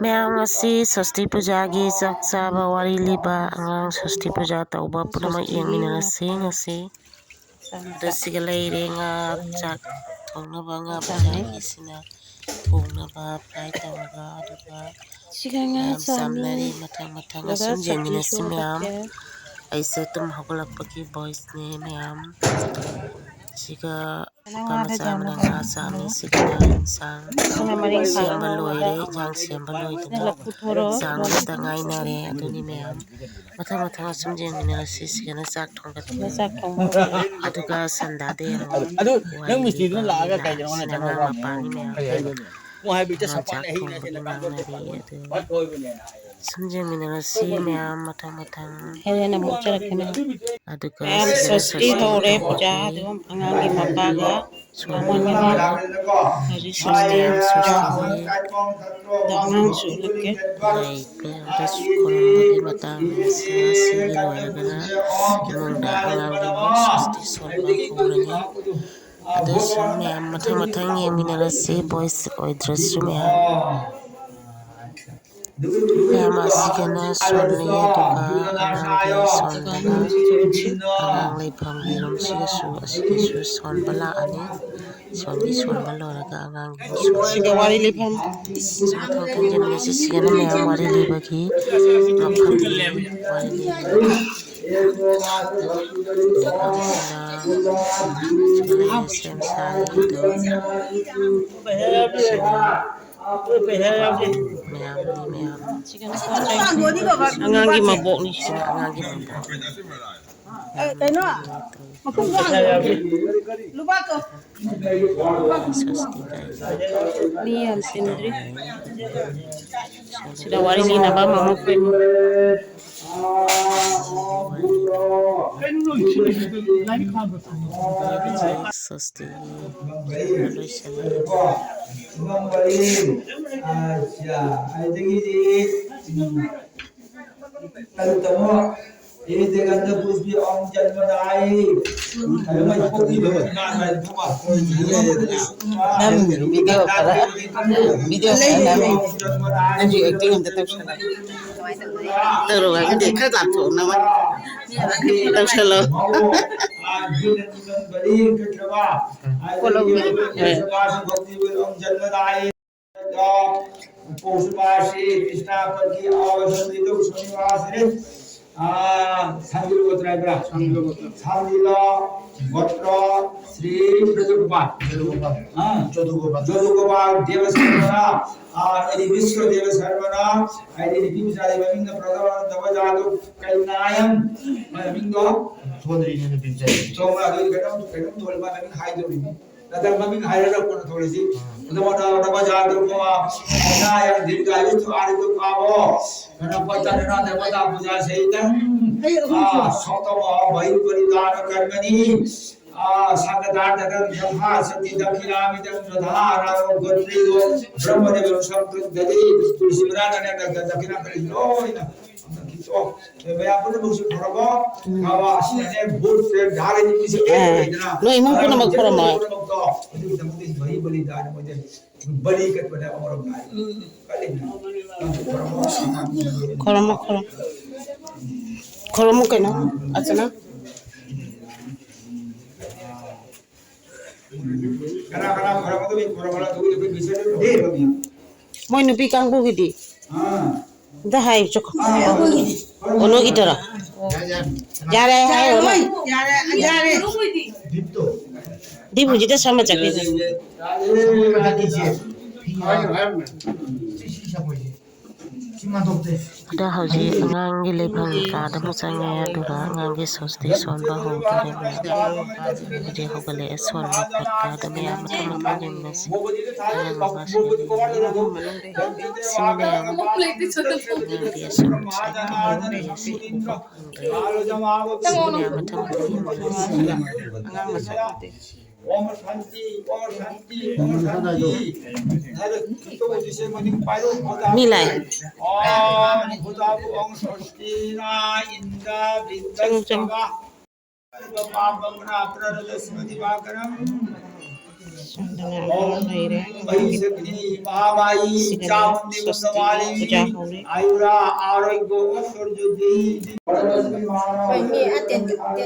ꯃꯌꯥꯝ ꯉꯁꯤ ꯁ꯭ꯋꯁꯇꯤ ꯄꯨꯖꯥꯒꯤ ꯆꯥꯛ ꯆꯥꯕ ꯋꯥꯔꯤ ꯂꯤꯕ ꯑꯉꯥꯡ ꯁ꯭ꯋꯁꯇꯤ ꯄꯨꯖꯥ ꯇꯧꯕ ꯄꯨꯝꯅꯃꯛ ꯌꯦꯡꯃꯤꯟꯅꯔꯁꯤ ꯉꯁꯤ ꯑꯗ ꯁꯤꯒ ꯂꯩꯔꯦ ꯉꯥ ꯆꯥꯛ ꯊꯣꯡꯅꯕ ꯉꯥ ꯄꯨꯖꯥꯒꯤꯁꯤꯅ ꯊꯣꯡꯅꯕ ꯐ꯭ꯔꯥꯏ ꯇꯧꯔꯒ ꯑꯗꯨꯒ ꯃꯌꯥꯝ ꯆꯥꯝꯅꯔꯤ ꯃꯊꯪ ꯃꯊꯪ ꯑꯁꯨꯝ ꯌꯦꯡꯃꯤꯟꯅꯁꯤ ꯃꯌꯥꯝ ꯑꯩꯁꯦ ꯇꯨꯝ ꯍꯧꯒꯠꯂꯛꯄꯒꯤ ꯚꯣꯏꯁꯅꯦ ꯃꯌꯥꯝ siga pamachamana nga chami sigana insang sembal loire yang sembal loidna sang ta ngainare aduni meyam mathang mathang asum jengminarasi sigana chak thonggatni aduga sandade ro nang misti dun laaga kai jana na jana mapani meyam chak thongbagi ngangnari adu sum jengminarasi meyam mathang mathang aduga ꯁ꯭ꯋꯁꯇꯤ ꯍꯧꯔꯦ ꯄꯨꯖꯥ ꯑꯗꯨꯝ ꯑꯉꯥꯡꯒꯤ ꯃꯄꯥꯒ ꯃꯃꯣꯟꯒ ꯍꯧꯖꯤꯛ ꯁ꯭ꯋꯁꯇꯤ ꯄꯨꯖꯥ ꯍꯧꯔꯦ ꯑꯗ ꯑꯉꯥꯡꯁꯨ ꯎꯠꯂꯛꯀꯦ ꯂꯩꯄꯗ ꯈꯨꯔꯨꯝꯕꯒꯤ ꯃꯇꯥꯡꯅꯤ ꯉꯁꯤꯒꯤ ꯂꯣꯏꯔꯒꯅ ꯏꯃꯨꯡꯗ ꯑꯉꯥꯡꯒꯤ ꯑꯃꯨꯛ ꯁ꯭ꯋꯁꯇꯤ ꯁꯣꯟꯕ ꯍꯧꯔꯅꯤ ꯑꯗꯨ ꯁꯨꯝ ꯃꯌꯥꯝ ꯃꯊꯪ ꯃꯊꯪ ꯌꯦꯡꯃꯤꯟꯅꯔꯁꯤ ꯚꯣꯏꯁ ꯑꯣꯏꯗ꯭ꯔꯁꯨ ꯃꯌꯥꯝ ꯃꯌꯥꯝ ꯑꯁꯤꯒꯅ ꯁꯣꯜꯂꯤ ꯑꯗꯨꯒ ꯑꯉꯥꯡꯒꯤ ꯁꯣꯟꯗꯅ ꯑꯉꯥꯡ ꯂꯩꯐꯝꯒꯤ ꯔꯨꯝꯁꯤꯒꯁꯨ ꯑꯁꯤꯗꯁꯨ ꯁꯣꯟꯕ ꯂꯥꯛꯑꯅꯤ ꯁꯣꯟꯕ ꯂꯣꯏꯔꯒ ꯑꯉꯥꯡꯒꯤ ꯁꯤꯗ ꯋꯥꯔꯤ ꯂꯤꯐꯝ ꯃꯊꯪ ꯃꯊꯪ ꯌꯦꯡꯃꯤꯟꯅꯁꯤ ꯁꯤꯒꯅ ꯃꯌꯥꯝ ꯋꯥꯔꯤ ꯂꯤꯕꯒꯤ ꯃꯐꯝꯅꯤ ꯋꯥꯔꯤ ꯂꯤꯕꯒꯤ ꯁꯤꯒ ꯂꯩꯔꯦ ꯁꯦꯝ ꯁꯥꯔꯤ ꯑꯗꯨ ꯃꯌꯥꯝꯅꯤ ꯃꯌꯥꯝ ꯑꯉꯥꯡꯒꯤ ꯃꯕꯣꯛꯅꯤ ꯁꯤꯅ ꯑꯉꯥꯡꯒꯤ ꯃꯕꯣꯛ ꯁ꯭ꯋꯁꯇꯤ ꯃꯤ ꯌꯥꯝ ꯇꯤꯟꯗ꯭ꯔꯤ ꯁꯤꯗ ꯋꯥꯔꯤ ꯇꯧꯔꯤ ꯂꯤꯅꯕ ꯃꯃꯣꯛꯈꯣꯏ ꯁ꯭ꯋꯁꯇꯤ ꯁꯣꯟꯕ ꯂꯣꯏꯁꯤꯜꯂꯦ पौषमासी कृष्णा पति आवसंदितो शनिवासरे सांगिलो गोत्र है सांगिलो गोत्र श्री ब्रजगोपाल जोदुगोपाल देव सर्वना यदि विश्व देव सर्वना यदि बिंसारी ममिंग प्रदवन दवजादु कैनायम ममिंग थोदरी ने बिंसारी चोमा अदु कदम थोलमा ममिंग हाय दो दादा ममिंग हाय रा कोन थोड़ीसी उदमना दवजादु को कैनायम दीर्घायु आरिदु कावो गणपतरना देवता पूजा सहितम सप्तम भैर परिदान कर्मणि संगदान तकं यथा सति दक्षिणामिदं प्रधारा गोत्रीगो ब्रह्मदेव संकृतदि तुलसीराजने दक्षिणा करिलोइना कितो बेया पुन मुसु फरबो कावा सिने भूत से ढाले निसे एना लोई मु पुन मखरम दमति भई बलिदान मजे बलि कटबदा अमर गाय कलिना खरम खरम कनो अचना कना खरम तो भी खरमला तो भी विषय दे Rabia moi nupi kangbu gidi da hai chok ono gidara yare hai ono yare di buji da sama chakri ada hauji angangi lephang ka da musange aduga angangi sosdi sonba howdare ide hogale sonba khotta da meyam mathang mathang jemnasi angang mama sine meyam angang dia som saita si upa sine meyam mathang mathang jemnasi angang masakate Om Shanti Om Shanti हर तो जिसे मनिक पारो मिलाय ओम भूताबु ओम स्वस्ति ना इंद्र विद्या पापमना प्ररद स्मृति वाकरम महिषग्नि महामाई चामुंडी मुंडमाली आयुरा आरोग्य ऐश्वर्य दी Phải nghe tiền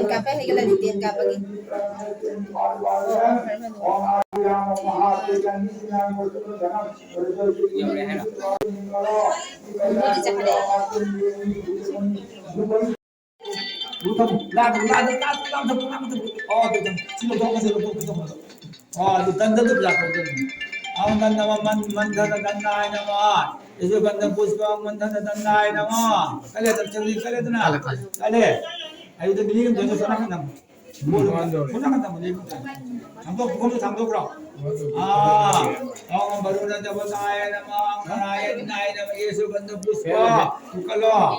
cà phê hay là tiền cà phê Itu ganda puspang mandana danai nama. Kale tak cari kale tu na. Kale. Ayo tu beli kan jangan sana kan. Mulu mandor. Mana kan tamu beli. Sampai pukul tu sampai berapa? Orang baru nanti bertanya nama, kerana danai nama Yesus ganda puspa. Kalau.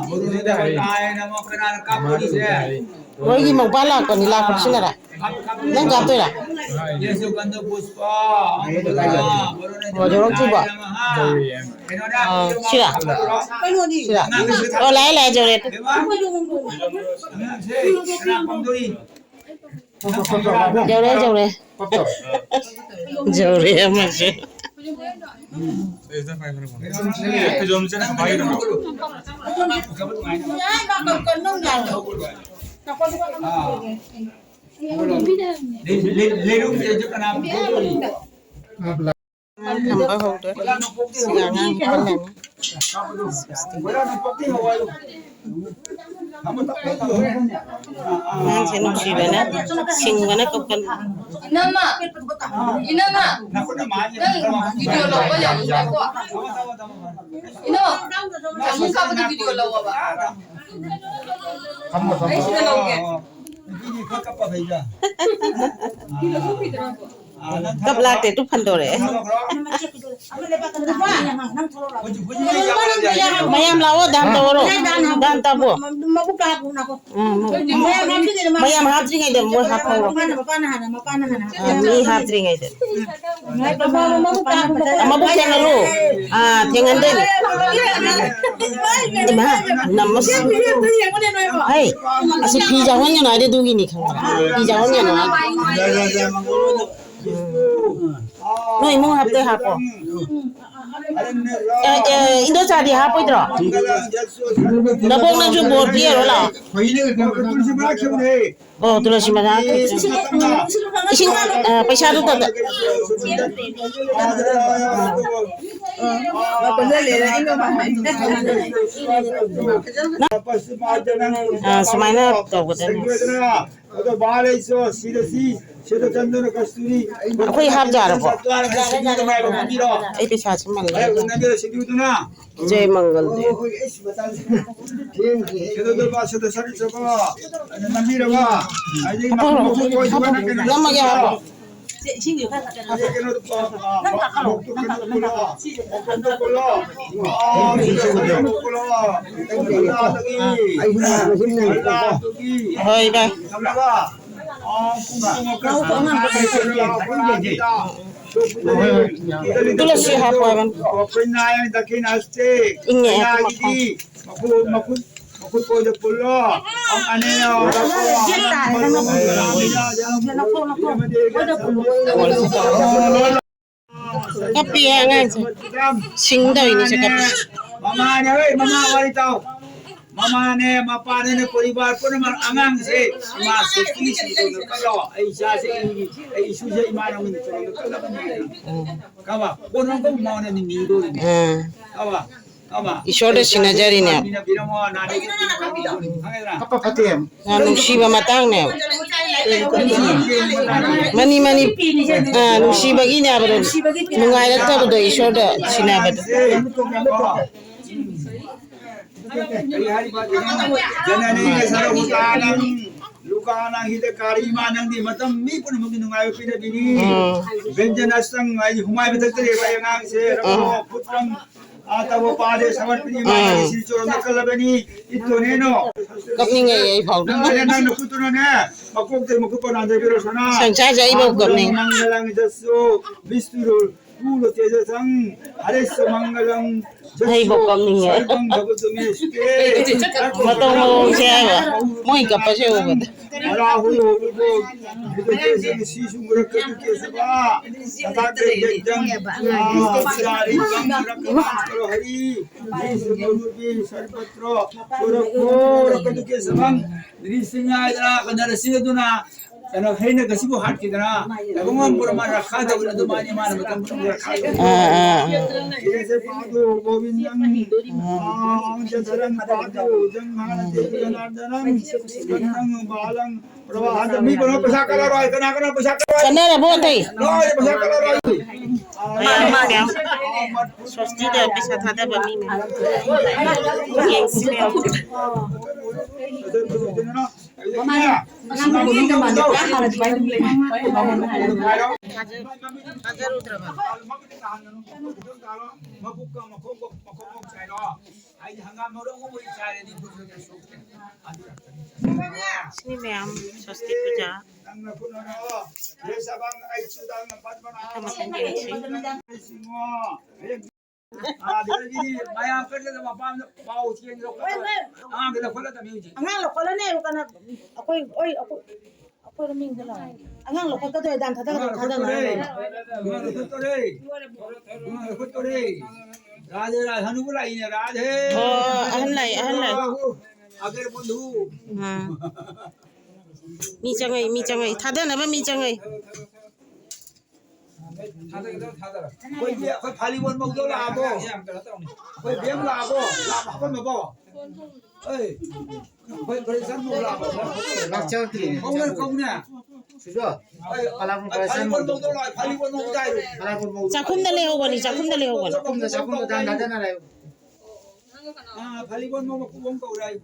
Baru nanti bertanya nama kerana kamu ni saya. Rồi gì mộc ba là còn đi làm không xin là nâng gặp tôi là Yesus ganda puspa. rồi cho nó chụp à chưa chưa lấy rồi đấy dầu đấy em mà chứ không có hôn nữa gà ngang con này ngang sẽ nông xì vậy nè xinh quá nó không cần Inama Inama video lo ba yang ko Ino kamu ka ba video lo ba Ay sila lo ke cấp la để túc phần đồ đấy mày em lau đam đồ rồi đam ta bộ mày em hấp gì ngay để mua hấp không mi hấp gì ngay để mà bút chén luôn chén ăn đây đi mà nằm mất hey asal pizza hon yang ada tu gini kan pizza hon yang ada noi mau hap teh hap Indo cari hap itu loh nabok na ju bor dia loh lah oh terus mana ising paisa tu tak semuanya tahu betul aku hap jar apa itu sahaja malah jai mangal nama dia apa Hoi bye. Tulis siya po man. Inge Makut ko de pulo. Ang aneo. Kapi nga. Sing daw ini sa kapi. Mama ne, mama wali tau. Mama ne, mapa ne परिवार को नमर अंगांग से मा सुकी सी तो कलो ऐसा से issue से इमान में तो कलो कावा कोन को माने नि दो कावा Isore sinajari ne. Apa patem? Nung shiba matang ne. Mani nung shiba gini abro. Nung ay lang tayo do isore sinabat. Janani kasar hutanan lukana hita kari manang di matam mi pun mungkin nungai pina bini. Benjanastang ay humay betul yang ang se ramo putrang atau pada samarpini mana sini corong kalabani itu neno. Kapning ay bau. Nang nakutunan na makuk ter makuk pun anda biro sana. Sancha jai bau kapning. Manggalang jasu bisturu स्थूल तेजसं हरेस्य मंगलम Ay, bokong niya. सर्वं भवतु मे सुखे Matong mo siya ba? Mo'y ka pa siya ba? अराहुल होगो विदेशं शिशुमुरकतु केशवा तथाग्रे यज्ञं आचारि करो हरि विष्णुरूपी सर्वत्र सुरको रकतु केशवं ऋषियायरा नरसिंहदुना Ano hay na kasi buhat kita na. Ako mo pura man rakha daw na dumani man matang rakha. Ese padu govindang ang jasaran padu jang mahana janardanam gandang balang prawahan mi kono pasakala roy kana pasakala roy. Kana na botay. Roy pasakala roy. Ma'am, swasti da bisa thada ba mi ma'am. Yang sila. Sini ma'am, swasti puja. Angang lokal na eh, kana ako raming dala. Angang lokal ka to dan thada thada na. Radhe Radhe हनुबुला इने Radhe Oh, ahanlay. आगे बंधु Mi changay. Thada na ba mi changay? कोई खाली one मौजो लाबो कोई बेम लाबो लाब हबन मबो ए कोई परेशान मो लाबो lakchawti कौने sujo palapun खाली palasan वन मौजो ला खाली वन मौजो जाय palapun mau Chakum da leho bani. sakum dan dadan na rayo खाली वन मौ कुबम को राय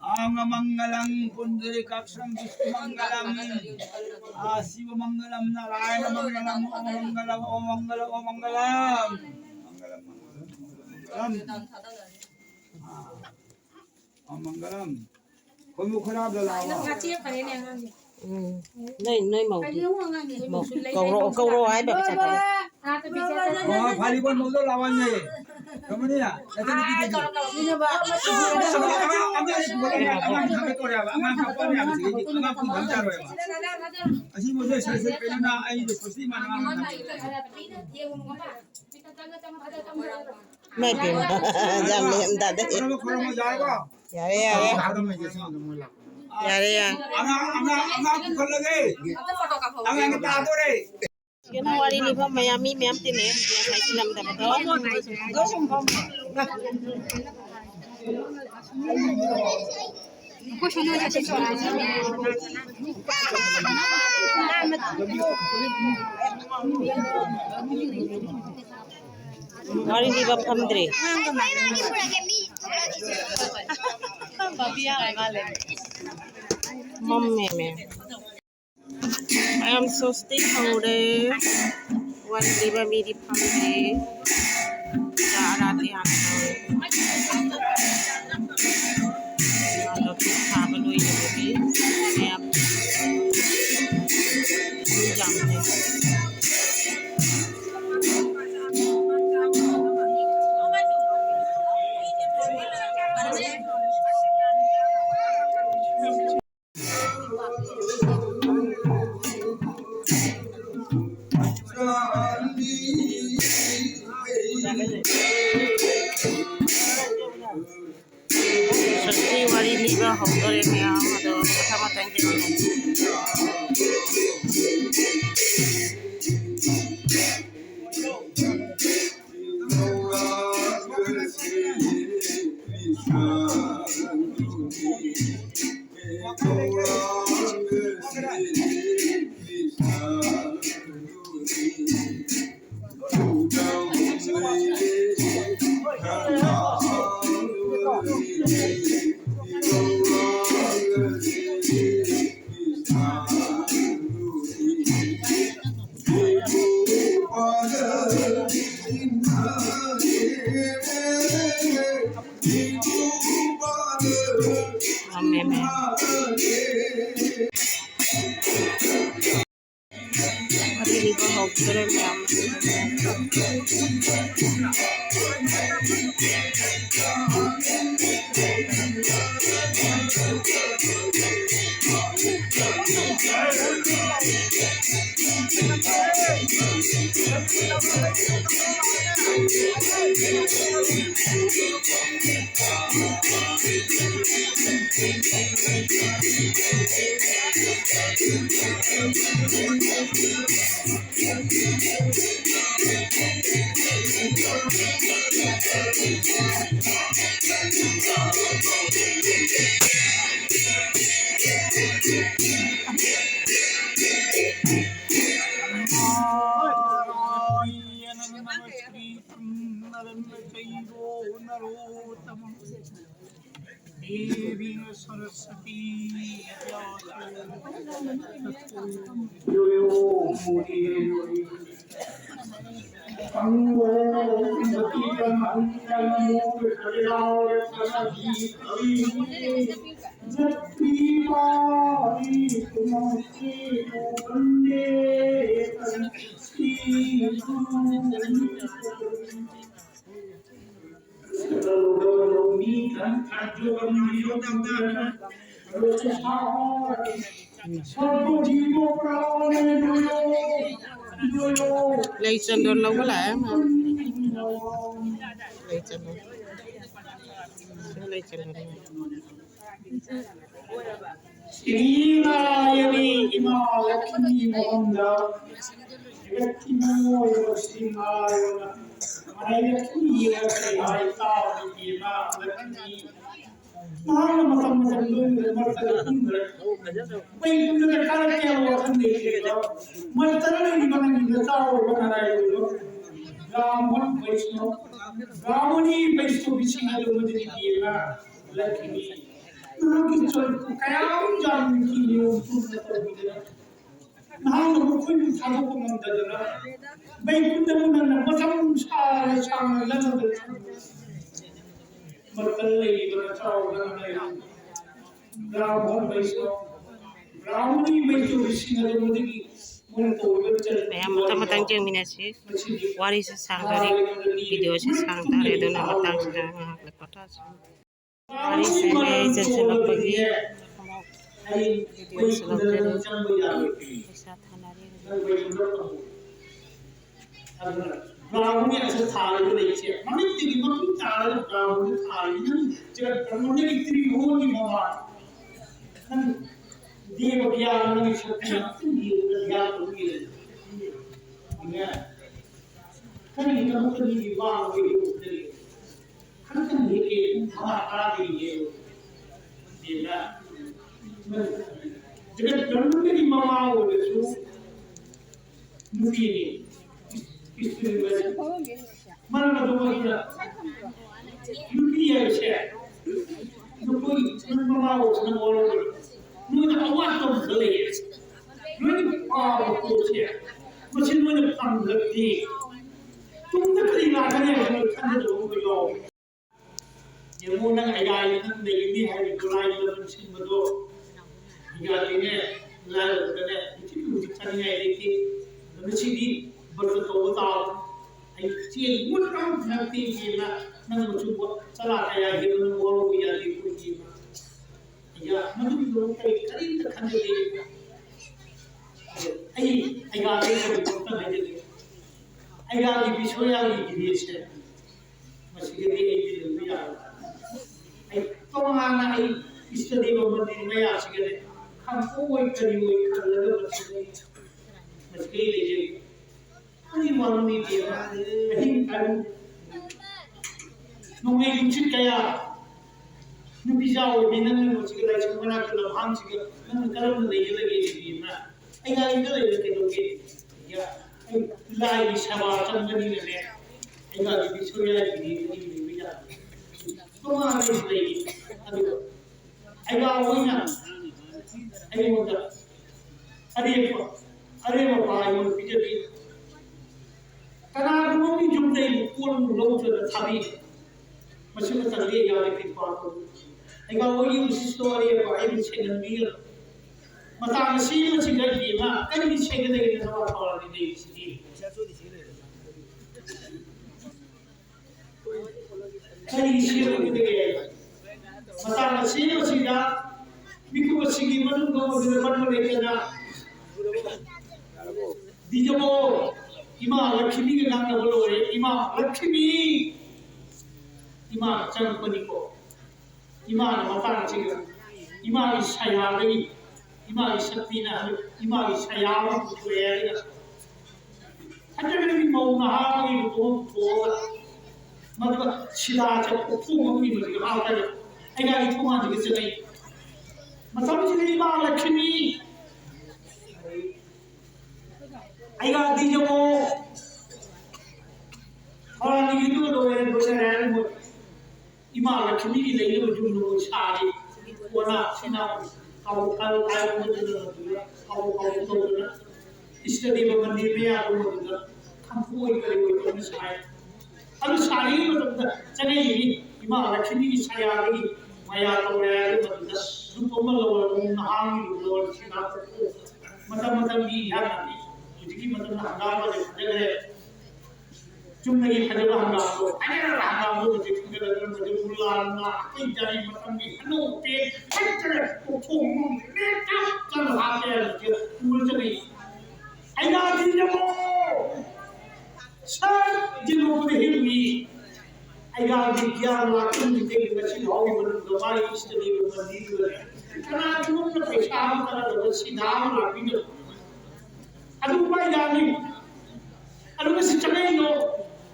आंग मंगलम पुंडरी काक्षं विष्णु मंगलम शिव मंगलम नारायण मंगलम ओम मंगलम ओम मंगलम कोई मुख खराब लावा Noy mau. Kauro ay ba sa ta. खाली वन मौजो लावान्ये कमनिया अशी मोजे सरसे पेना आई सोसी माना May pin. Jam le da de. खरम खरम जाएगा Yare. adam me jesi no mola Yare. आंगा खुल लगे आंगा के तातो रे Yan wari ni ba mayami ma'am tin eh. Ay silam da ba. Wari ni ba pamdre. Mamme me. I am so stay hore. One liba meri pamdre. Jarati hanto. Ano pagkabalo ito gabi. Kaya jamne. Swasti wari liba hore niya hado kasama tayong meme. Wari liba hore niya. Devi Saraswati Lấy chân đồn lâu có lẽ mà lấy chân đồn matang jeng minasi wari se sangari video se sangare dona matang sedang ngakle patas wari se jenselak bagi video selak dari bisa thanari Brahmani ऐसे थाल को देखिए mummy तेरी mummy थाल ब्राह्मण थाल ना जब ब्राह्मण की तेरी हो नहीं भगवान हम देव ज्ञान में शक्ति देव ज्ञान होगी ना कहीं ना कहीं विवाह हुई होती हम तो लेके हमारा भी ये देना जब ब्राह्मण की मामा हो गए तो मुझे mana ada dunia saya, nukui membawa senang orang, nukui awak tu beli, nukui awak tu saya, macam mana panggil dia, tu nak kerja ni ada kerja tu beliau, yang mana ayah ini ni hari Julai dalam musim betul, hingga ini lalu kerana itu kerja ni ada di, macam ni berbetul-betul. Ai chi mun kam thati ji na nang mu chu chala aya gi nu woro ya di ku ji ya madu lo kai kari ta khan de ai ga ai ko ta de de ai ga gi bisho ya gi di se ma si ge de ji de ya ai to ma na ai ista de ba de me ya si ge de kham ko wai kari wai khan la ba si ma si ge de ji Ini malu ni dia, ini kan, nunggu kucing kaya, nunggu jauh, bina nunggu kucing kaya cuma nak kalau ham sih, nunggu kalau nunggu lagi ni mana, ayah ini lagi kita lagi, ya, lagi sama macam ni ni, ayah ini suria ini bisa, semua ada lagi, aduh, ayah awalnya, ayah muda, ada apa ayah muda pikir karena mungkin jumlah pun belum sudah tabi, masih terlihat yang lebih kuat. Jika orang histori apa yang saya dengar, mata masih lagi mah, kan ini saya dengar sama orang di sini. ꯀꯔꯤ ꯁꯦꯝꯕꯒꯦ ꯃꯇꯥꯡ ꯑꯁꯤꯗ ꯃꯤꯀꯨꯞ ꯑꯁꯤꯒꯤ ꯃꯅꯨꯡꯗ ꯑꯣꯏꯕ ꯃꯔꯝ ꯂꯩꯇꯅ ꯗꯤꯖꯃꯣ 이마 럭키미가 강나 불러오래 이마 럭키미 이마 짱거니고 이마는 마파는 지금 이마의 사야의 이마의 삭비나 이마의 사야의 부여야 한쪽에는 뭐 나하기 또 맞아 시다 잡고 풍음이 지금 아까지 애가 이 통한 게 있어요 맞아 지금 이마 럭키미 아이가 디저모 하나님 기도로에 보내는 뭐 이마가 준비가 되는 중으로 사리 원아 지나 하고 이스라엘 만디메야 보는다 탐포이 그리고 좀 사이 아주 사리는 전에 이마가 준비가 사야리 마야 또래를 보는다 눈동물로 나하는 걸 지나고 마다마다기 야나니 이렇게 मतलब हंगाम का देखने गए चुम नहीं खड़े हुआ हंगाम को देखने गए मुझे बुलाना कहीं जाने मतलब में हनो पे चल ठोंग ने चल हाथे के पूरे चले ऐना जिनको सर जिनको नहीं हुई ऐना विज्ञान लाखों में के बच्चे होगी मतलब दवाई इसलिए बंदी हुई करना तुम ने पेशाब करा तो सीधा लाभी दो aduh mai dani aduh masih cakap itu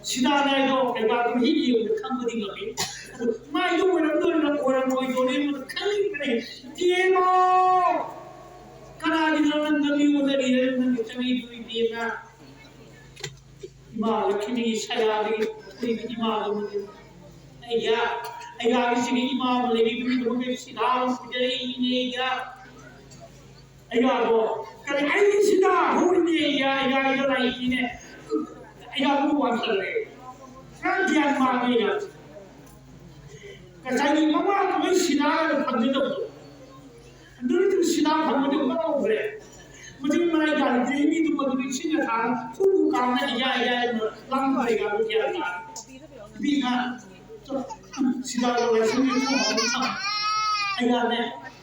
sidana itu hebat ini dia kamu tinggal ni mai itu orang itu ni kali ni dia mau karena di dalam nabi udah dia nabi cakap itu dia na imal kini saya di imal itu ayah di sini imal lagi itu mungkin sidang jadi ini ya ayah tu kali ini sudah hari ya itu lagi ini ayah buat sendiri kan dia mana ya kalau mama tu sudah pandai tu dulu tu sudah pandai tu mana boleh macam mana jadi ini tu pandai sini kan pun karena ayah lang mereka tu dia kan bina sudah boleh sini tu ayah ni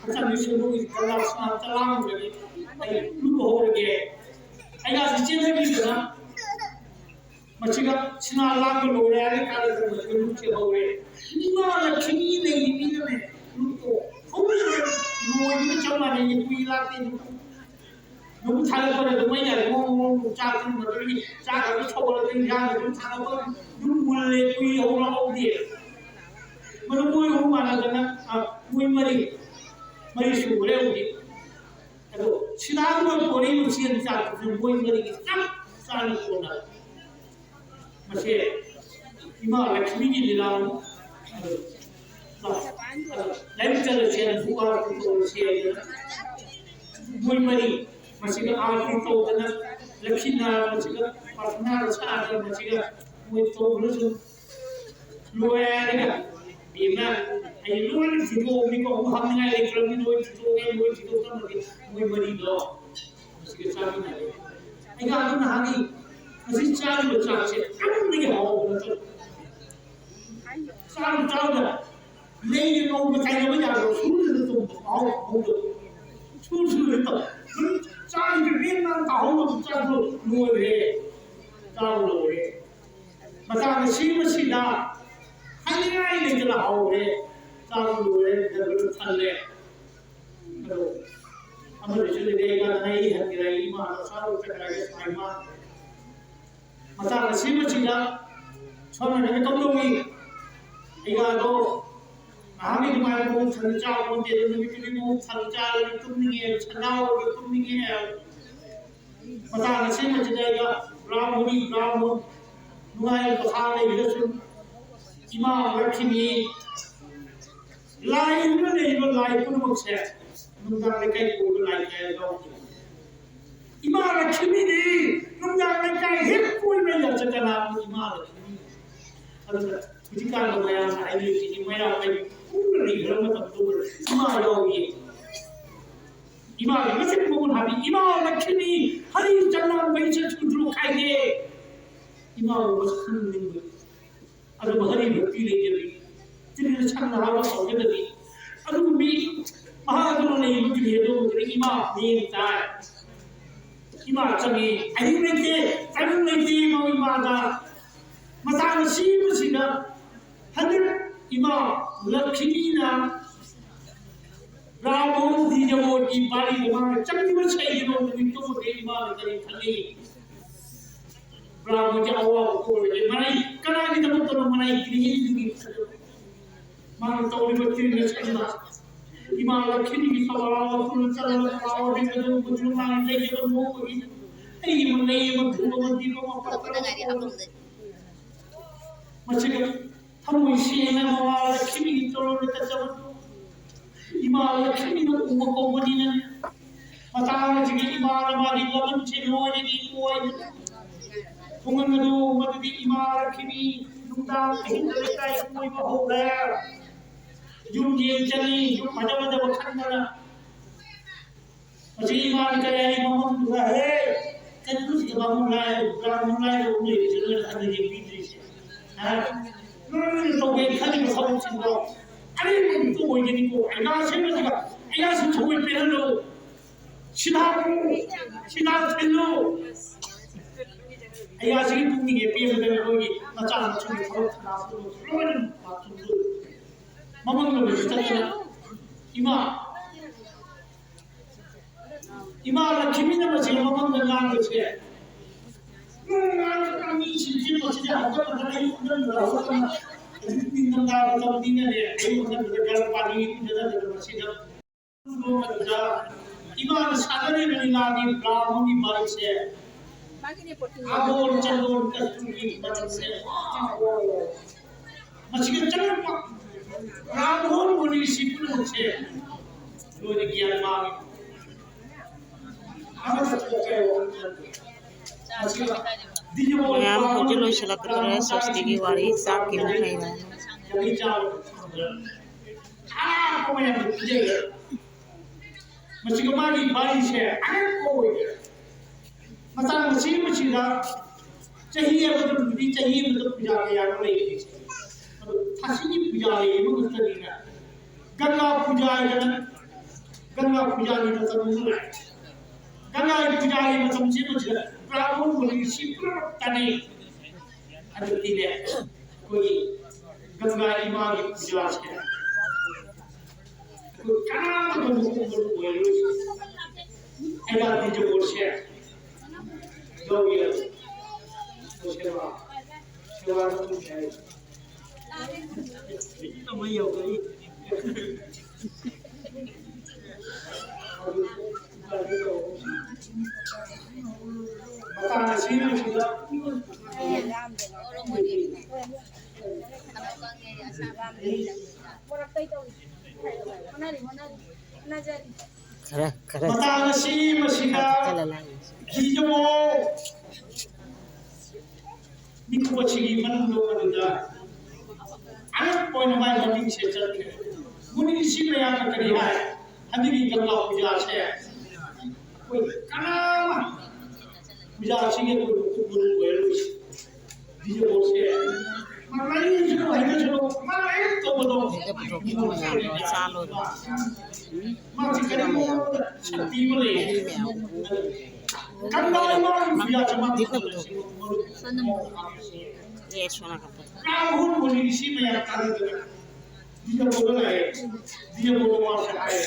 macam ni suruh kalau sudah terang jadi lu हो गए ऐसा situation है कि ना मच्छीगा सिना लाग लो रे अरे काले तो मच्छी लू के हो गए इमा लक्ष्मी नहीं नी में लू तो हो गए लू ये चलना नहीं कोई लाते लू थाले पर तो मैं यार वो चार दिन मतलब कि चार का छोड़ दे यार लू थाले पर लू मुले कोई हो रहा हो दिए मतलब कोई हो माना करना कोई मरी सुरे होगी तो सिनार में कोई मुझे इंसान जो कोई मेरी सब सारी कोना मचे इमा लक्ष्मी की लीलाओं लाइफ चल रही है बुआ को से कोई मेरी मचे का आरती तो ना लक्ष्मी नारायण मचे का प्रार्थना रचा कर मचे का कोई तो बोलो लोया Bina, ayo lu ni video ni kau ham ni ada kalau ni dua video kan lagi, mui beri do, mesti cari ni. Ayo aku nak hari, mesti cari lu cari, aku ni hao betul. Cari dah, ni kau bercakap apa jadi, suruh tu hao tu, suruh tu, cari ni mana tahu tu cari lu le, cari lu le. Macam mesti dah. Highlight नहीं चला होगे चारों लोगे जरूर चले तो हमारे चले देगा नहीं है गिराई मार सारों चक्राए साइमा मचा रसी में चिड़ा छोड़ने में कम लोगी इधर तो आमी तुम्हारे को संचार को दे दो तुम्हें को संचार तुम नहीं है छनाओ तुम नहीं है मचा रसी में चिड़ेगा रामुनी नुआये तो खाने विलसन इमा लक्ष्मी लाई नहीं वो लाई पुन मुझे नुंगा में कई कोड लाई है लोग इमा लक्ष्मी ने नुंगा में कई हिप कोई में यार चकना इमा लक्ष्मी अरे कुछ का लोग यार आई थी कि मैं आप में पूरी घर में तब तो इमा लोगी इमा में कोड हाबी इमा लक्ष्मी हरी चन्ना में से छुट्टू खाए इमा वो बस नहीं अरे हरी भक्ति ले जब तिने छन हावा सौगदगी अदु मी महादुर ने मुझे दो इमा ने ताय इमा चंगी आई नहीं मो इमा दा मतान सीना हदर इमा लक्ष्मी ना रामो दीजो की बारी मा चंगी बछई नो तो दे इमा करे खली रामो जे आवा को जे मनाई कना की तब तो मनाई की मान तो बच्चे ने छना इमा लक्ष्मी की सवाल फुल चल और भी जो मुसलमान ले के मो को ऐ मन नहीं मन दी को मछली हम इसी में हमारा लक्ष्मी की तोड़ में तजब इमा लक्ष्मी नो को बनी ने बताओ जी इमा हमारी लगन से रोज की कोई तुमन दो मत दी इमा लक्ष्मी नुदा हिंदुस्तान का कोई हो गया जुम जी चली मजा खन्ना मछली मान करे ममन है कद्दू से बाबू लाए उन्हें चलो अंदर के भीतर से हां तो वे खाली में सब चिंता अरे तो वो ये को आइना से में का आइना से छोड़ पे लो सीधा चलो आइना से तुम ये पे में होगी मचा छुन छोड़ ना रोन ममन में चलना इमा लक्ष्मी ने मछली ममन में नाम से कमी सिंची मछली हक नहीं उधर रहो दिन नंगा मतलब दिन ने कोई मतलब गर्म पानी जगह मछली जब इमा सागरे में लागी ब्राह्मण की बात से आगोर चंदोर कस्तूरी बात से मछली चल ब्राह्मण मुनि सिपुल से लोग ज्ञान मांग यहाँ मुझे लोग सलाह कर रहे हैं सस्ती की वाली साफ की मिठाई है मछली मारी बारी से कोई मतलब मछली ना चाहिए मतलब पूजा के यार नहीं थासी पूजा है ये मुझे नहीं ना गंगा पूजा है गंगा पूजा नहीं तो सब नहीं गंगा पूजा है मतलब मुझे ब्राह्मण बोली शिवपुर तने अदिति ने कोई गंगा इमा की पूजा है कोई काम तो बोलो ऐसा जो बोल से जो ये सेवा तो है तो मैं हो गई बताना सीने सीधा बताना सी मसीहा कीजो निको चिगी मन लोग दा अनेक पॉइंट में लंबी से चल के मुनि ऋषि में यहाँ करी है हमारी गंगा पूजा से कोई काम पूजा से ये कोई गुरु वेलु दिए बोल से मनाई जो है जो मनाई तो बोलो सालो मां करे मो शक्ति बोले गंगा मां पूजा से मत ये सोना का राहुल मुनि ऋषि में यहाँ कर दिया बोलो है दिया बोलो मार सकता है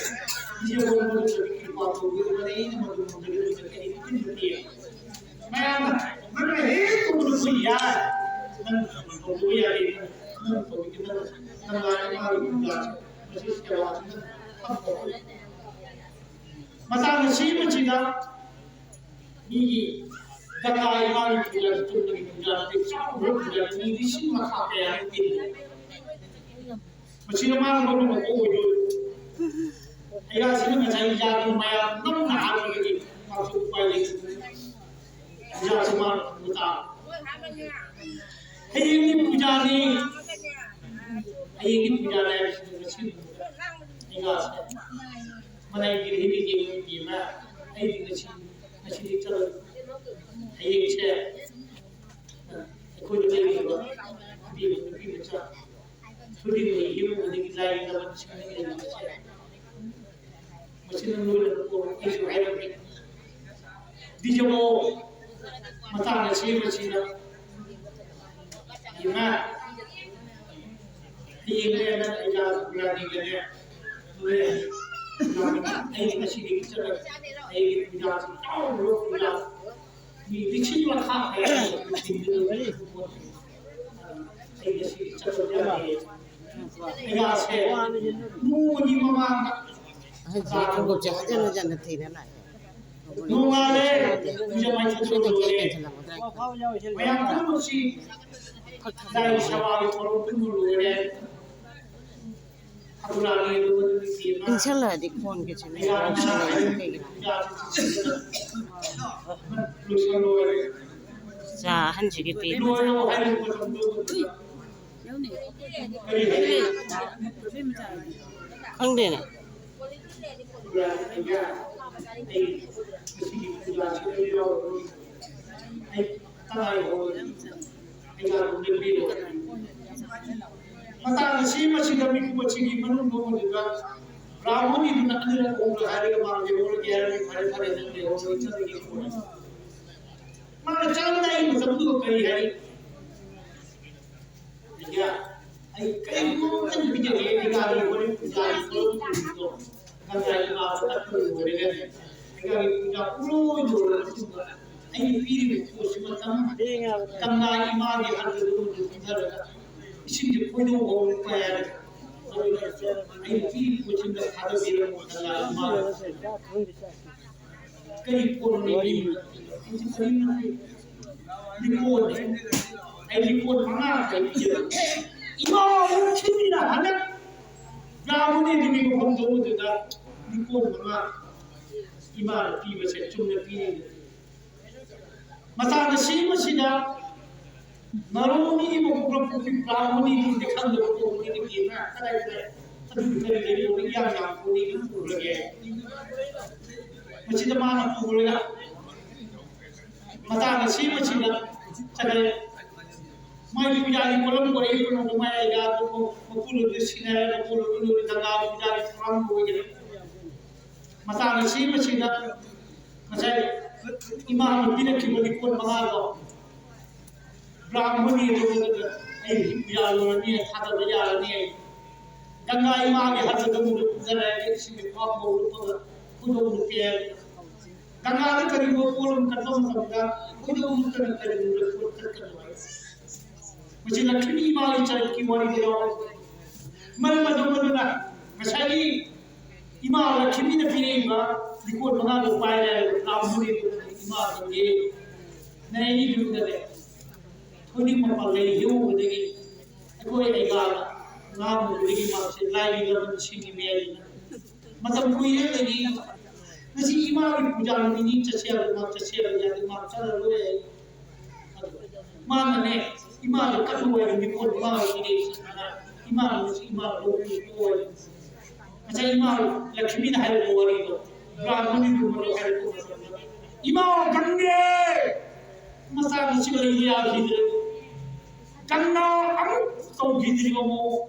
दिया बोलो की बात होगी तो मैंने इन मतलब मुझे मैं हे तो कोई यार मैं तो यार मैं तो कितना नंगाने मार दूंगा बस इसके बाद मता नसीब चिदा ये गंगा इमानी पूजा तुमने पूजा देखा वो पूजा नी ऋषि मखा के आते मछली मार बोलो को जो ऐसा सिर्फ मछली जाती माया नम ना आ गई मासु पाई ले पूजा समार बता है ये पूजा नहीं है ये पूजा है मछली ऐसा मनाई गिरही की मैं ऐ मछली चल एक छे कोई नहीं होगा भी बच्चा Thudi ni hiu ni lai na ban chini ni ni se. Masih nunggu ko isu hai ni. Di jamo mata na si masih na. Ina di ini na ila berani gaya. Dua ai masih di cara ai tidak tahu tidak di sini maka ai masih cara dia ega se mu ni mama Ang ko siya dyan na dyan na tina na. nu ngale dia mai chu lu le mayam tu si dai sawari thoro tu lu le Arunani lu ni na Inshallah di kon ke chine. Sa hanji ke pe. Khang de na. Mata si masih kami kucing menung menung juga. Ramon itu nak ada orang hari kemarin dia orang dia hari dia orang itu lagi pun. Mana cara ini macam tu kali hari. Ya, kai pun kan bijak dia kali orang jadi tu. Kan jadi masa tak tu orang kan. Kalau kita pulau jual tu, ini pilih tu semacam. Kamna imam dia ada tu tu. Isim pun itu orang kaya. Ai pilih kucing dah ada bila Allah imam. Kali pun ni itu kali lipon. Ai lipon mana kali dia. Imam sini dah ada. Kamu ni di minggu pun tu dah lipon mana. Imam pilih secum dia pilih. Masa nasi masih dah. Naroni mo propri Brahmani di kan do ko ni ki na kada tabi kare ni yang ko ni ko lage machi da mana ko lage mata na si machi da chale mai puja ni kolam ko ei ko mai ga to ko ko de sina ko lo da ga puja ni ram ko ge mata na si machi da machi imam din ki mo ko ma ga Brahmani itu ai biar ni kata biar ni ganga imam ke hati tu zara ke sini kau mau tu kudo mutiar ganga ni kari wo pulun katam sabda kudo mutiar kari wo pulun katam macam Lakshmi imam cari kiwari dia mana macam mana macam imam Lakshmi ni pilih imam dikut mengaku payah Brahmani itu imam dia naik juga deh Kuni mapalai hiu begini, aku ini gala, ngam begini macam lain dalam sini biar. Macam kuih lagi, nasi imam puja ini cacir jadi macam lalu. Mana ni imam kedua ini pun imam ini, imam dua itu. Macam imam Lakshmi hari dua itu, Brahmani dua hari itu. Imam gande, masa nasi lagi dia hidup. Karena aku tahu diri kamu,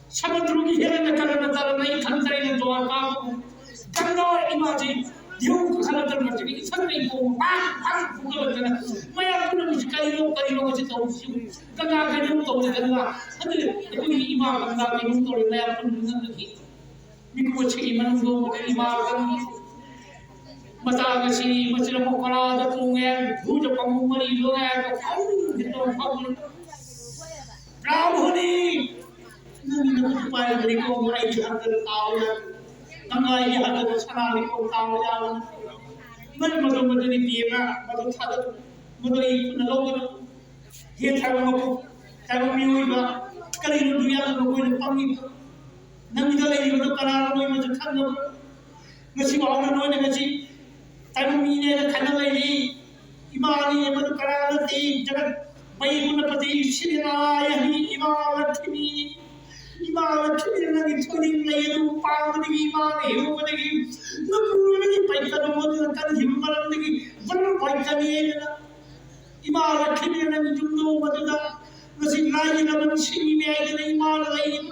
sangat rugi heran karena cara naik kantor ini doa kamu. Karena imajin dia bukan kantor macam ini, sangat ibu, bukan macam mana. Maya pun mesti kali lo mesti tahu sih. Karena kali lo tahu karena, ada itu imam karena kali lo tahu maya pun mesti lagi. Mikro cek imam lo imam kan. Masa kasi masih mau kalau ada pungen, bujuk kamu mari lo gitu kamu. Brahmani, nanti nak supaya dari kau mulai jahat tahu ya, tangga ini ada bersama kau tahu ya, mana ni dia, mana ada, mana ini nolong, dia tahu miui ba, kali itu dia tu kau ini panggil, nanti kalau ini kau kenal kau macam kan, nasi orang orang nasi, tahu miui kenal lagi, imani macam kenal nanti jangan. Baik pun pati sirina yahi imalatini lagi tuning lagi tu pang lagi imani hu lagi nakuru lagi baik kan mau kan himmalan lagi benar baik kan ni imalatini lagi jumno madda nasi lagi naman sini ni ay imalat lagi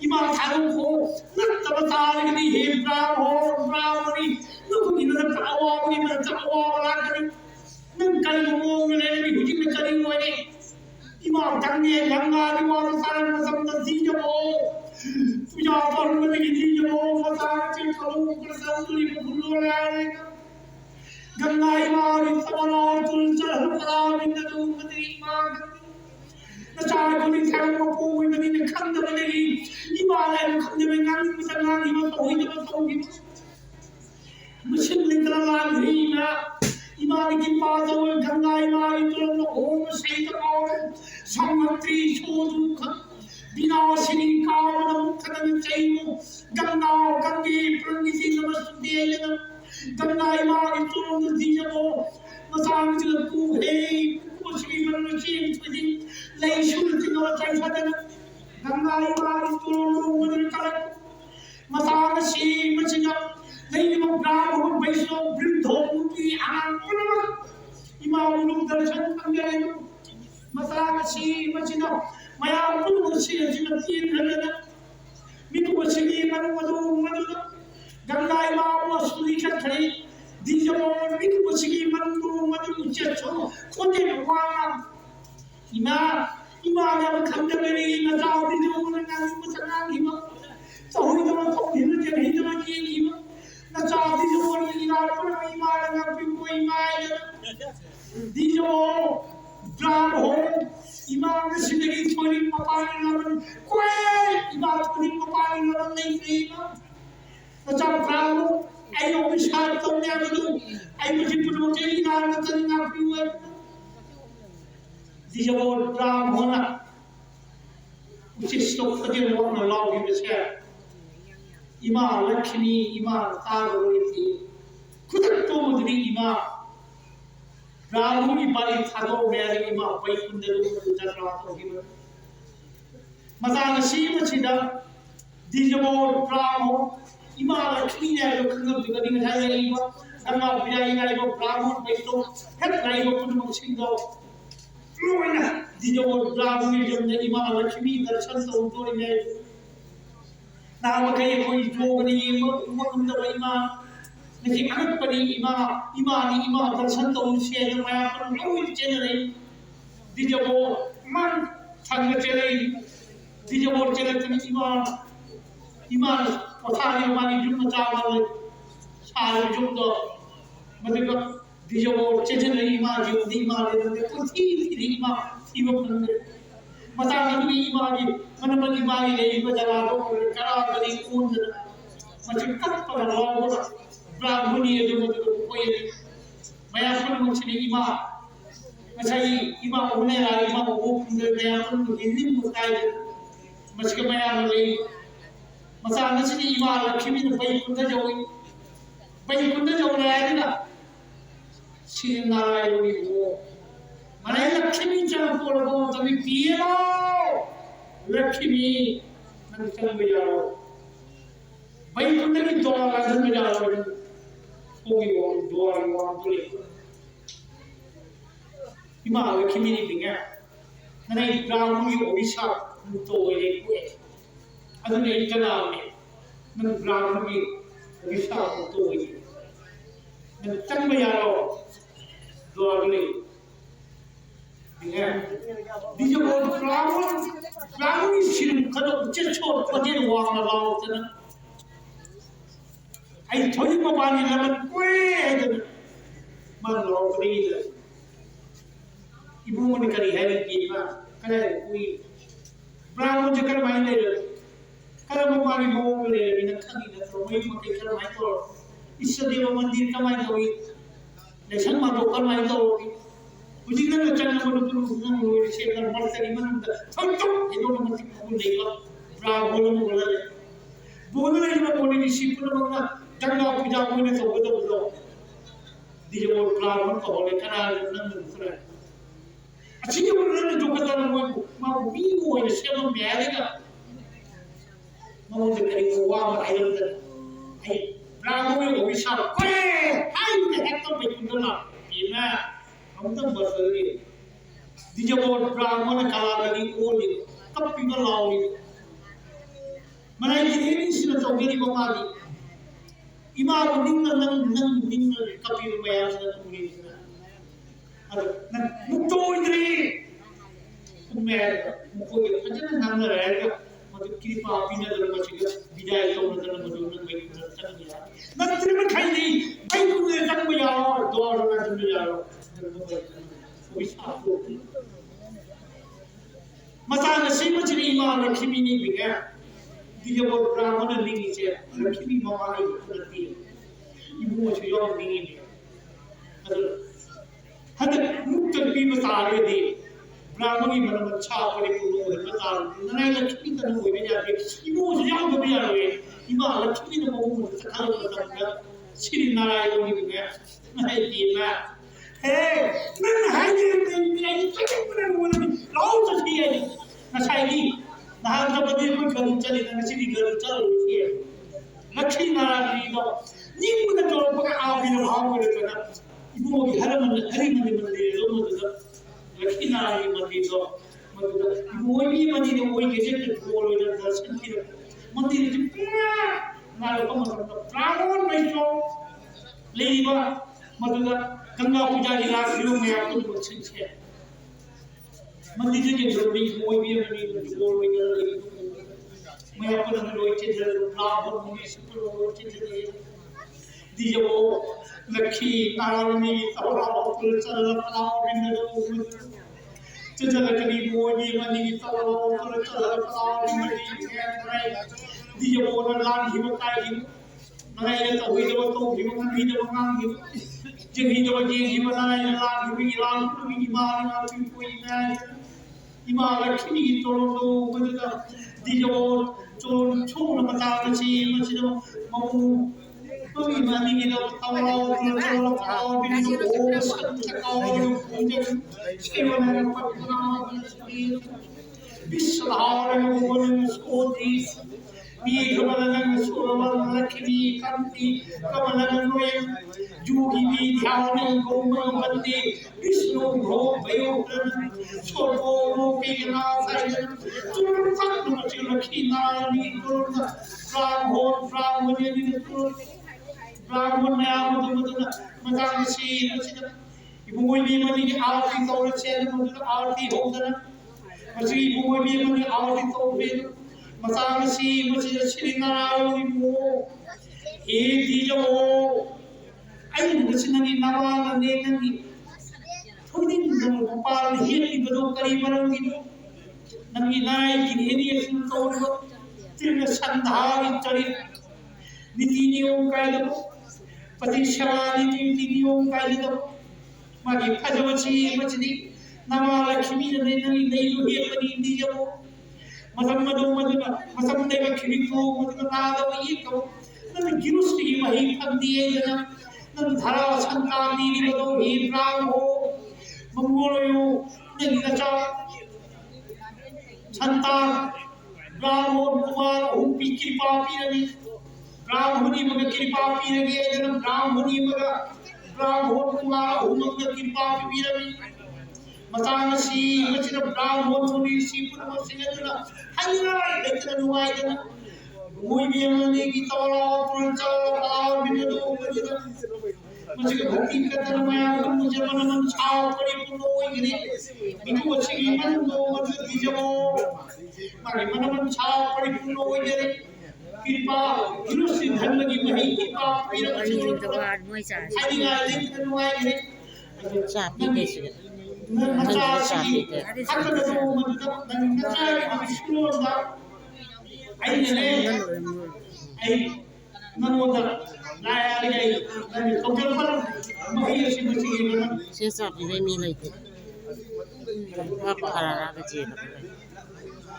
इमा थारो को नत बताली हे ब्राह्मणी नुक इन न तावानी न तावाला करी none कल मो ने भी हुजी में करी मोने इमा तंगे गंगा निवार सारन मसम दीजो पूजा पर में दीजो मसार के करू कर संतुली फुल्लो लाए गंगा इमार समना तुलचर परा बिंदु मदरी मां नचार को निखार को मदरी ने खंड बनेगी इमालय खंड में गानी मसना इमा तो होगी मशीन निकला लागी ना इमार की पास और गंगा इमार तुलन ओम सहित और समंत्री शोधुख विनाशिनी कामनम खनन चैमु गंगा गंगे प्रणिति नमस्ते गंगा इमार तुलन दीजो मसांग जलकू हे कुशवी मनचीन छदी लेशुल तिनो चैफदन गंगा इमार तुलन मन करक मसांग शी मचिना नहीं ब्राह्मण वैष्णव वृद्धो मुक्ति आनंद इमाम दर्शन करने मसाला शी मचिना मया पुन शी जिनती रंगना मिनु वचली मनु मधु गंगा इमाम स्तुति खड़े दीजो मिनु वचली मनु मधु उच्चो खोदे वाला इमा जब खंड में नजाओ दीजो ना मसना हिमा तो ही तो हिन के नहीं तो की हिमा नचाओ दीजो इनार पर इमार ना कोई माय दीजो ब्राह्मण इमाम जिंदगी थोड़ी मपानी लवन कोई इमाम थोड़ी मपानी लवन नहीं प्रेमा नचाओ ब्राह्मण ऐ विशाल तुमने बदू ऐ मुझे पुरोटे इनार ना तन्ना पियो दीजो ब्राह्मण उचित तो खदे लोन लाओ भी से इमा लक्ष्मी इमा तारोती खुद तो मुद्री इमा ब्राह्मणी बाली थादो मेरे इमा बैकुंडल जत्रा तो हिम मजान सीम छिदा दिजबो ब्राह्मण इमा लक्ष्मी ने जो खंगम दिगदी में थाई इमा गंगा बियाई ने जो ब्राह्मण बैठो हेत राई को कुन सिंगो लोइना दिजबो ब्राह्मणी जो ने इमा लक्ष्मी दर्शन तो उतो ने नाम कई कोई जोगनी मुकुंद इमा नहीं अनंत परी इमा दर्शन तो उनसे जो मैं अपन लोग चेने दिजबो मन संग चले दिजबो चले तो इमा पथारी मानी जुम चावल सारे जुम तो मतलब दिजबो चेने इमा जो इमा ले तो थी इमा इवो पंदे मता नबी इमा जी मनमनी माई ले इमा जला दो करा करी कौन मचे कब पर लाओ ब्राह्मणी जो मतलब कोई मैं अपन मुझे इमा अच्छा इमा होने ला इमा वो पंदे मैं अपन हिंदी मुताए मचके मैं आ ले मसा नचनी इमा लक्ष्मी ने भाई कुंडे जो ले आए ना श्री नारायण वो मने लक्ष्मी चल पड़ो तभी पियो लक्ष्मी मन चल जाओ भाई कुंडे की दो राजन में जाओ होगी वो दो तो ले इमा लक्ष्मी ने बिंगा मने ब्राह्मणी ओडिशा तो ये कोई अदने इतना में मन ब्राह्मणी ओडिशा तो ये मन चल जाओ दो अगले दिजो ब्राह्मणी शिर कदो चेचो पजे वांग लाओ तना आई थोड़ी मबानी लमन कोई मन लो करी इबू मन करी है की बा करे कोई ब्राह्मण जकर माइन ले करे मबानी हो ले बिन खनी न तो वही मके कर माइ तो ईश्वर देव मंदिर कमाई तो लेसन मा तो कर माइ तो उजिगन चन्न को नम लोई सेकर मरतरी मन थंतो एदो नमति को देगा ब्राह्मण बोले में बोली नि सिपुन बंगा जंगा पूजा कोने तो बदो दिजो ब्राह्मण को बोले करा नम दूसरा अच्छी के बोलने जो कतर मा भी वो है से हम मेरेगा ममो करी को वा आइल आई ब्राह्मण को विशाल कोई हाय ने हेक्टर पे कुंडला इमा हम तो बसरी दिजो ब्राह्मण कला लगी ओली कब पिंगल लाओली Malay kini sila tawagin ko mali. Ima ko din na kapil maya sa tuloy na. Ano, nagtuloy rin. Umera, mukul, aja na nang raya. Madu kiri pa pina dalam macam bidaya itu dalam macam nak baik macam ni. Nanti terima kali, baik tu dia tak bayar, dua orang tak bayar. Bisa aku. Masa nasi macam ni malah kimi ni biar. Dia buat Brahman lagi je, kimi malah itu nanti. Ibu macam yang ni. Ada mungkin bi masalah dia. Brahman ini mana macam apa pun ada masalah. Nanti lagi kita nak buat macam ni. Ibu sejauh tu biar we. Ibu lagi kita mau sekarang macam siri narai ini juga. Nanti dia. Hey, mana hari ni cakap mana ni? Laut tu dia ni. Nasai ni. Nah, kita berdiri pun kerja cari dan siri kerja dia. Lagi narai ni tu. Ni pun ada orang pakai api dan hawa itu kan. Ibu mau hari mana tu tu. Lagi narai mandi tu, ibu ini mandi ni, ibu kerja tu, boleh dah darsan kira. Mandi ni pura, nalar tu macam tu. Perawan macam leba, macam ganga puja di lagu ni aku tu macam ni. Mandi tu je jadi ibu ini mandi tu boleh dah. Saya pun nak luar cerita, perawan mandi super luar cerita. Dia वो लखी आरामी तवरा पुलचल पलाव बिंदु चचल करी Moni money तवरा पुलचल पलाव बिंदु dia वो लाल ही बताई ही मनाई तो हुई तो ही मनी तो मांग ही जगी तो जी ही मनाई लाल ही मार मार कोई नहीं इमा लखी तो लो बजदा dia वो चोर छोड़ बता ची मछलो Mau Kami mani kita tahu kalau bini itu kalau punya sewa dengan perkenalan bisa orang yang sekodi bi kemalangan suara lelaki kanti kemalangan noy jugi bi dihawan gomang bandi bisnu bro bayu sopo roki na saya turun tak macam lelaki na ni turun ram ni turun Brahman yang betul-betul macam si ibu ini mani arti tahu ceri betul arti hoga macam ibu ini mani arti tahu betul macam si macam Sri Narayana ibu ini dia ayo macam ni nama ni thodi nama Gopal ini betul kali barang ini nanti naik ini yang tahu tidak sandhar cari niti nium kaya Patishamani Tinium Kalido Magi Padawachi, Machini, Nama Lakshmi, and then they do here for India. Masamadu Maduna, Masam never Kimiko, Madana, Yiko, then the Gilus to him, he come the Asia, then Tara Santa, Nilo, he Bravo, Mongolo, then the child Santa, Bravo, Kumar, Upiki Papi. Brahmani mega kripa piragi ejana Brahmani mega Brahmon kumara umanga kripa piragi matana si macam Brahmon muni si pun masih ejana hanyarai ejana nuai ejana mui biarani kita orang perancal kalau binadu ejana macam bukti kata namanya kamu jangan mencau peri punoi ini itu macam iman tu macam dijawab bagaimana mencau peri punoi ini Kripa, terus si dhal lagi mahi kripa pira kecil. Hari ni kita nuai ni. Sapi deh. Macam si, apa tu macam macam sekolah dah. Ayi ni, ayi, mana dah, laya lagi. Kau kenapa mahi si macam ni? Saya sapi deh ni lagi. Apa harap kecil.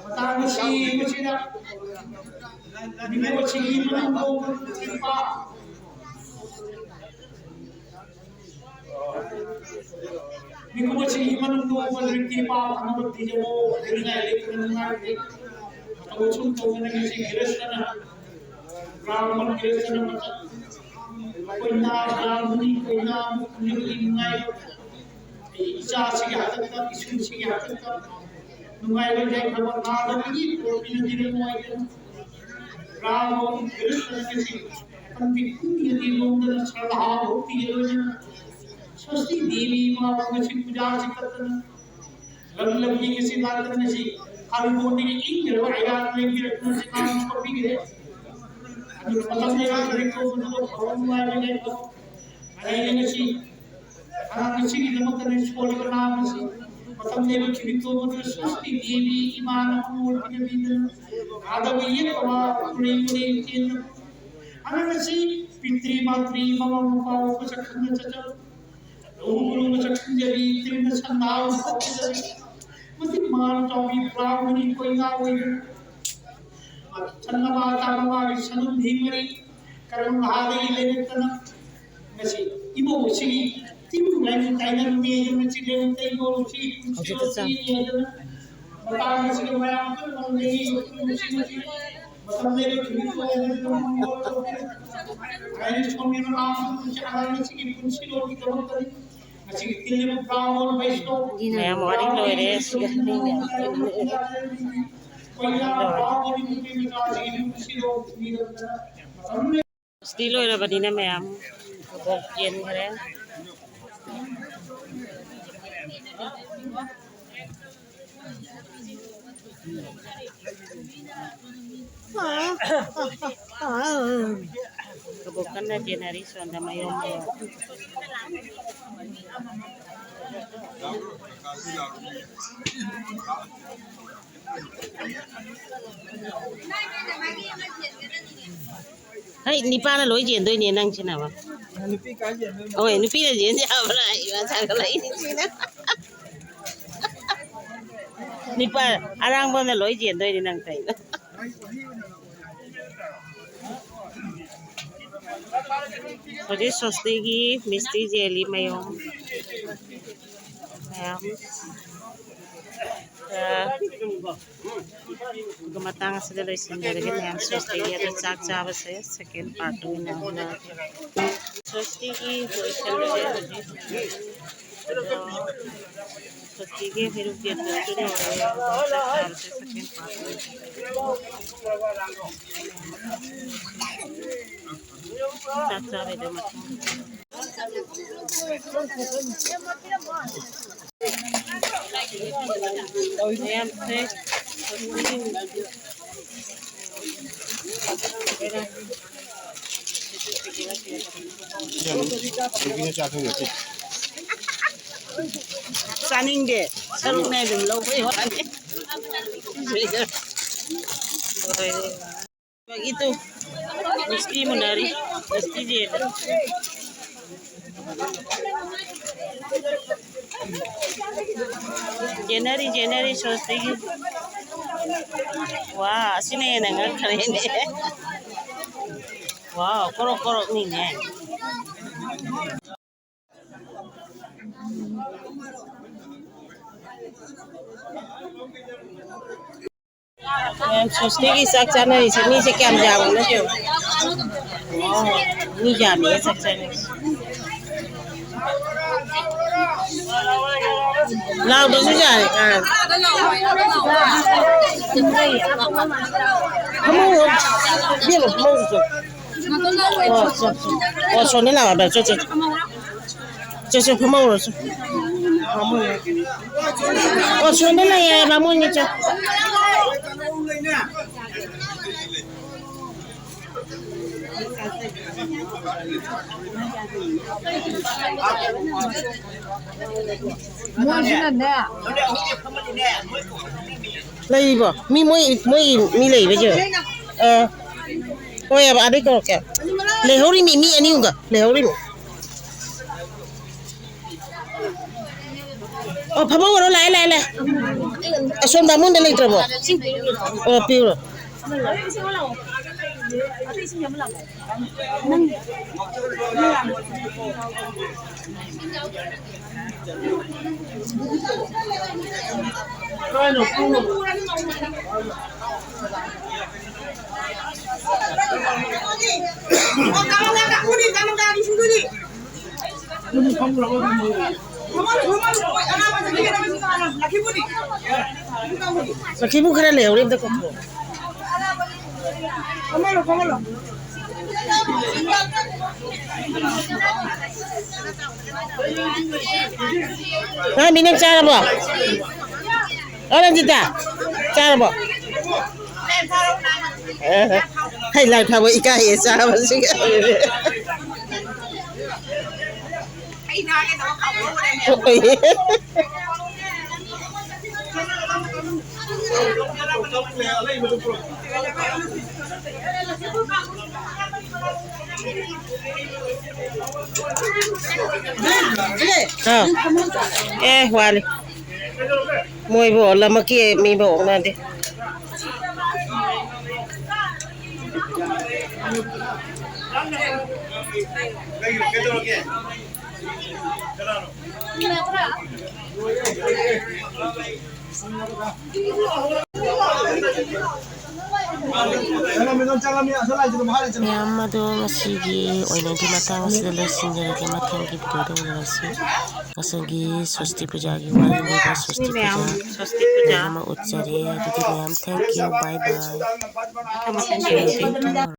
Matang si macam ni. Ni macam ini mau kripa. Ni macam ini mau kripa. Kamu tidak mau dengar lagi. Kamu cuma tahu nak si Krishna. Brahman Krishna macam. Koina Brahmani koina mukni ngai. Isa si hati tak, isu si hati tak. Nungai lagi kalau ada lagi, kalau bila dia mau Ram Krishna किसी पंथी पुण्य दिवंगत श्रद्धा भक्ति योजना स्वस्ति देवी मां किसी पूजा चिकतन लग लग ये किसी बात करने से खाली बोलने के इन जरूर आयात में भी रखने से काम को भी गए अभी पता नहीं का को भगवान वाले ने तो अरे ये किसी किसी की जमा करने छोड़ कर नाम से पता नहीं वो किसी तो मतलब स्वस्ति देवी ईमान अमूल के बीच आदम ये कवा पुणे पुणे केंद्र अनवसी पितृ मातृ मम पाव को चक्कर चचल लोग चक्कर जरी त्रिन संधाव मति मान चौबी ब्राह्मणी कोई ना कोई चन्नवा तानवा विष्णु धीमरी कर्म हादे लेने तना नसी इमो सी तिमु लाइन टाइगर में जो में चिले ते इमो सी ये जो बता नसी के मैं आपको नहीं सी मतलब मेरे खिलतो आइस को मेरा नाम कुछ आना नसी की कुंसी लोग की जरूरत करी नसी के तिले में ब्राह्मण वैष्णव मैं मॉर्निंग लोए रे सुबह Stilo era badina ma'am. Kabog yan ka rin. Kabog ka na dyan na rin. So, anda mayroon mo. Hay nipa na lối diện tôi nhìn năng thế nào ạ? Ôi nipi là diễn sao vậy? Bạn sao cái lấy thế nào? Nipa arang bao là lối diện tôi đi năng thấy. Jadi sostigi misti jelly mayom. Mayam. Gumatang sa daloy sindari ganyan sostigi at saksawa sa second part na sostigi sostigi फिर उनके दूसरे और second part saksawa ito Ayan, sir. Saning deh, sarung na dum low boy wala ni. Begitu. Mesti menari, mesti dia. January sostigi. Wah, sini yang nggak keren ni. Wow, korok ni ni. Sostigi sak sana di sini sekian jam na tu. Wow, ni jam ni sak sana. Lao được chứ nhỉ? Không mua, biết là mua rồi. Số này nào để cho chị không mua rồi. Không mua. Số này bà mua như chưa? Lấy bỏ mi mi lấy bây giờ ôi bà đi coi kìa lấy hổ đi mi anh yêu cả lấy hổ đi 밥 먹으러来 손 담은 데 lấy 들어 piu rồi Laki mo kena leh, ulit dah kau. Ha, minang cara mo. Orang kita. Cara mo. Hay lại thao với cái gì sao mà xin Wali. Mùi bộ là mà kia mi bộ này đi. Yamado ngasigi oinadi matang sila sinjaragi matang ki video do nasi ngasagi swasti puja gi wali ba swasti puja nama ucari didi ma'am, thank you, bye bye.